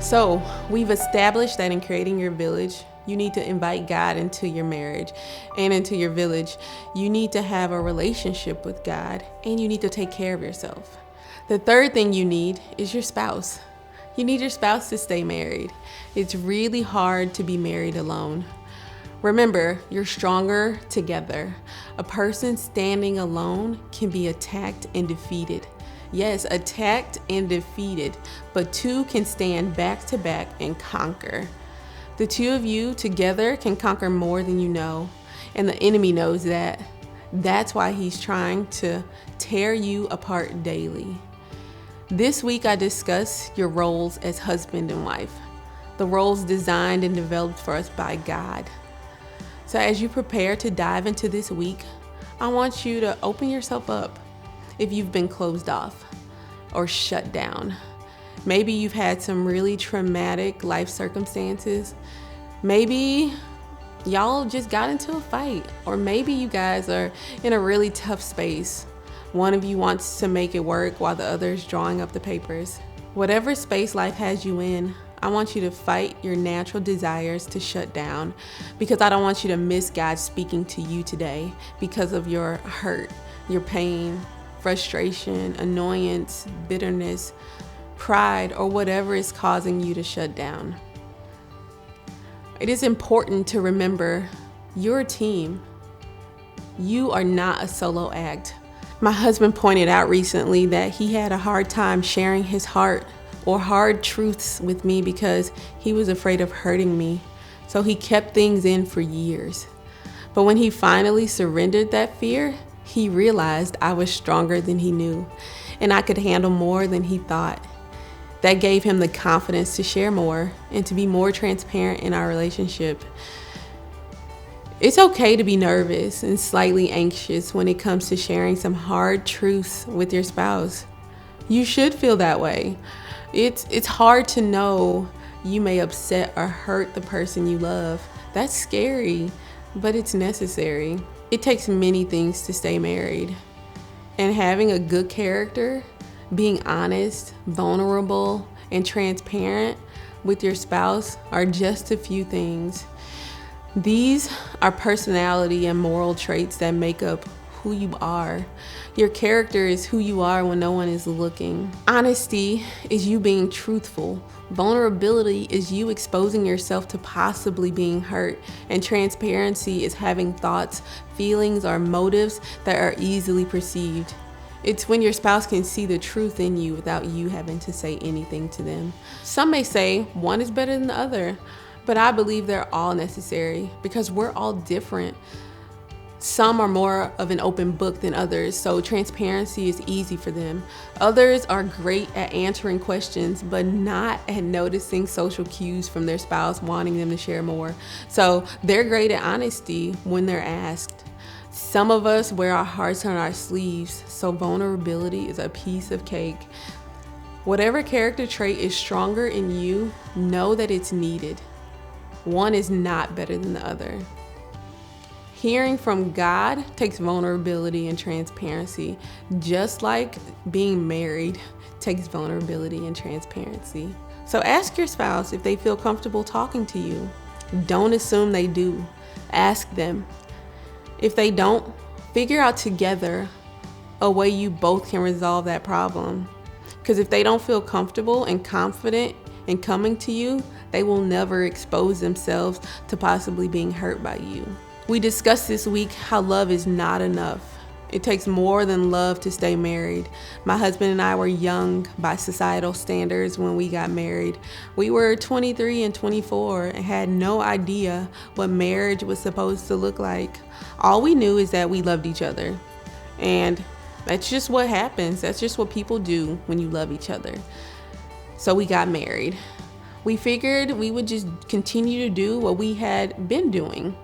So, we've established that in creating your village, you need to invite God into your marriage and into your village. You need to have a relationship with God, and you need to take care of yourself. The third thing you need is your spouse. You need your spouse to stay married. It's really hard to be married alone. Remember, you're stronger together. A person standing alone can be attacked and defeated. Yes, attacked and defeated, but two can stand back to back and conquer. The two of you together can conquer more than you know, and the enemy knows that. That's why he's trying to tear you apart daily. This week I discuss your roles as husband and wife, the roles designed and developed for us by God. So as you prepare to dive into this week, I want you to open yourself up if you've been closed off or shut down. Maybe you've had some really traumatic life circumstances. Maybe y'all just got into a fight, or maybe you guys are in a really tough space. One of you wants to make it work while the other is drawing up the papers. Whatever space life has you in, I want you to fight your natural desires to shut down, because I don't want you to miss God speaking to you today because of your hurt, your pain, frustration, annoyance, bitterness, pride, or whatever is causing you to shut down. It is important to remember you're a team. You are not a solo act. My husband pointed out recently that he had a hard time sharing his heart or hard truths with me because he was afraid of hurting me. So he kept things in for years. But when he finally surrendered that fear, he realized I was stronger than he knew, and I could handle more than he thought. That gave him the confidence to share more and to be more transparent in our relationship. It's okay to be nervous and slightly anxious when it comes to sharing some hard truths with your spouse. You should feel that way. It's hard to know you may upset or hurt the person you love. That's scary, but it's necessary. It takes many things to stay married. And having a good character, being honest, vulnerable, and transparent with your spouse are just a few things. These are personality and moral traits that make up who you are. Your character is who you are when no one is looking. Honesty is you being truthful. Vulnerability is you exposing yourself to possibly being hurt. And transparency is having thoughts, feelings, or motives that are easily perceived. It's when your spouse can see the truth in you without you having to say anything to them. Some may say one is better than the other, but I believe they're all necessary because we're all different. Some are more of an open book than others, so transparency is easy for them. Others are great at answering questions, but not at noticing social cues from their spouse wanting them to share more. So they're great at honesty when they're asked. Some of us wear our hearts on our sleeves, so vulnerability is a piece of cake. Whatever character trait is stronger in you, know that it's needed. One is not better than the other. Hearing from God takes vulnerability and transparency, just like being married takes vulnerability and transparency. So ask your spouse if they feel comfortable talking to you. Don't assume they do. Ask them. If they don't, figure out together a way you both can resolve that problem. Because if they don't feel comfortable and confident in coming to you, they will never expose themselves to possibly being hurt by you. We discussed this week how love is not enough. It takes more than love to stay married. My husband and I were young by societal standards when we got married. We were 23 and 24 and had no idea what marriage was supposed to look like. All we knew is that we loved each other. And that's just what happens. That's just what people do when you love each other. So we got married. We figured we would just continue to do what we had been doing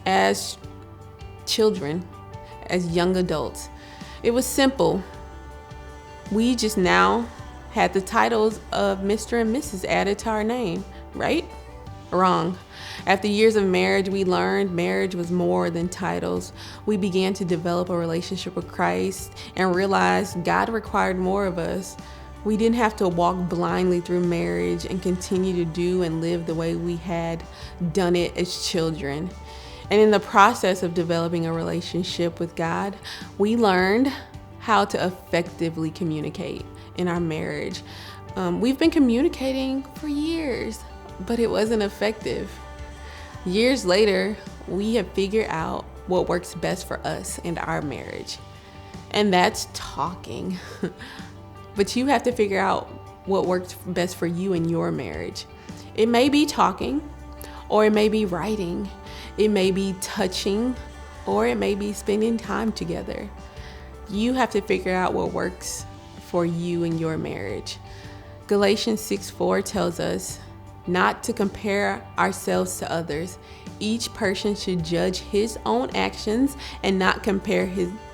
as children, as young adults. It was simple. We just now had the titles of Mr. and Mrs. added to our name, right? Wrong. After years of marriage, we learned marriage was more than titles. We began to develop a relationship with Christ and realized God required more of us. We didn't have to walk blindly through marriage and continue to do and live the way we had done it as children. And in the process of developing a relationship with God, we learned how to effectively communicate in our marriage. We've been communicating for years, but it wasn't effective. Years later, we have figured out what works best for us and our marriage, and that's talking. But you have to figure out what works best for you in your marriage. It may be talking, or it may be writing, it may be touching, or it may be spending time together. You have to figure out what works for you in your marriage. Galatians 6:4 tells us not to compare ourselves to others. Each person should judge his own actions and not compare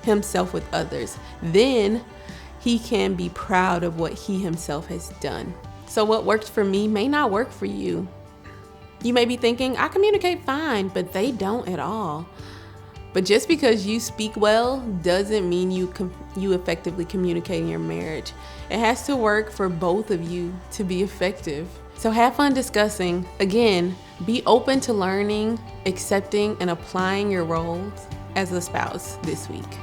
himself with others. Then he can be proud of what he himself has done. So what works for me may not work for you. You may be thinking, I communicate fine, but they don't at all. But just because you speak well doesn't mean you effectively communicate in your marriage. It has to work for both of you to be effective. So have fun discussing. Again, be open to learning, accepting, and applying your roles as a spouse this week.